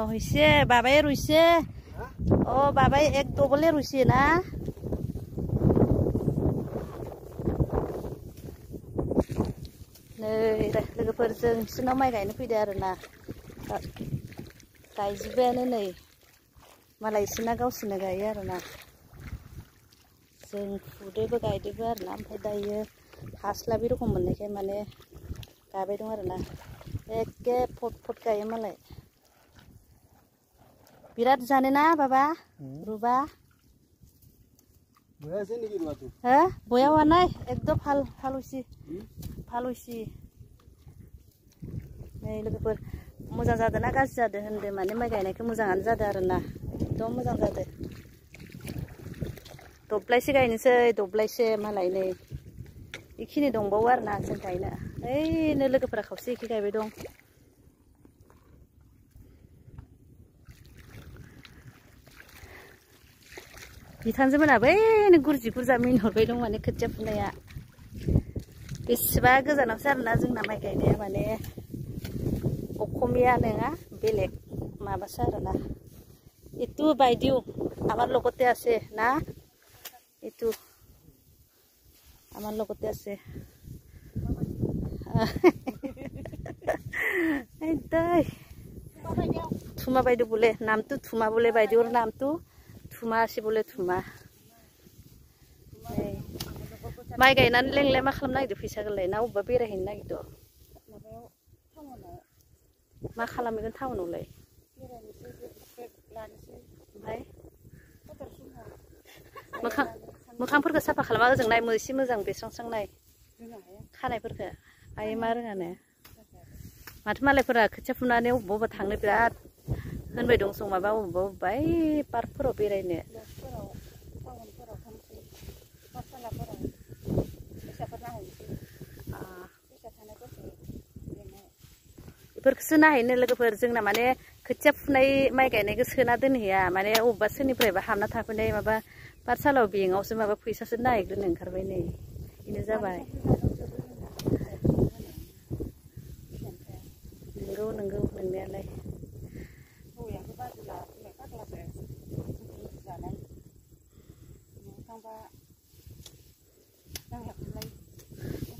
হৈছে বাবাই ৰুইছে বাবাই এক ডবলে ৰুইছে না नै लोगोफोरजों बिसोरनाव माइ गायनो फैदों आरोना गायजोब्बायानो नै मालाय इसोरना गावसोरनो गायो आरोना जों फुदोबो गायदोबो आरोना ओमफ्राय दायो हास्लाबि रखम मोननायखाय माने गायबाय दं आरोना एखे फट फट गायो मालाय बिराद जानो ना बाबा रुबा हो बया वानाय एकदम फालुसि नै लोगोफोर मोजां जादों ना गाज्रि जादों होनदों माने माइ गायनायखौ मोजाङानो जादों आरोना एकदम मोजां जादों दब्लायसे गायनोसै दब्लायसे मालाय नै बेखिनि दंबावो आरोना जों गायनो ओइनो लोगोफोरा खावसे एखे गायबाय दं बिथांजो मोना बैनो गुरजि गुरजा मिनिहरबाय दं माने खोथिया फुनाया बेसेबा गोजानावसो आरोना जोंना माइ गायनाया माने অসমীয়া नङा बेलेग माबासो आरोना इटु বাইদেউ আমার লগতে আছে না इटु আমার লগতে আছে এইটাই थुमा বাইদেউ बोले नामটো थुमा बोले বাইদেউৰ नामটো थुमा আছে बोले थुमा माइ गायनानै लेंलाय मा खालामनो नागिरदों फैसाखौलाय ना अबेबा बेरायहैनो नागिरदों मा खालामगोन टाउनावलाय ओमफ्राय मोखांफोरखौ साफा खालामा ओजों नाय एसे मोजां बेस्रांस्रां खानायफोरखौ आइ मा रोङानो माथो मालायफोरा खोथिया फुनानै अबेबा अबेबा थांनो बिराद होनबाय दं सं माबा अबेबा ओइ पार्कफोराव बेरायनो बेफोरखौसो नायहैनो लोगोफोर जोंना माने खोथिया फुनाय माइ गायनायखौ सोना दोनहैया माने अबेबा सोरनिफ्रायबा हाबना थाफैनाय माबा पाठसालायाव बेंकआवसो माबा फैसासो नायग्रोनो ओंखारबाय नै बेनो जाबाय नंगौ नंनायालाय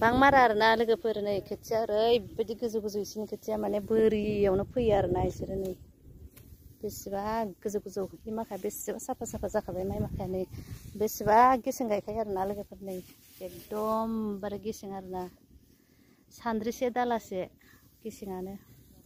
बांमारा आरोना लोगोफोर नै खोथिया ओरैबायदि गोजौ गोजौ इसोरनि खोथिया माने बोरियावनो फैयो आरोना इसोरो नै बेसेबा गोजौ गोजौ इ माखाया बेसेबा साफा साफा जाखाबाय माइ माखाया नै बेसेबा गेसें गायखायो आरोना लोगोफोर नै एकदम बारे गेसें आरोना सान्द्रिसे दालासे गेसेङानो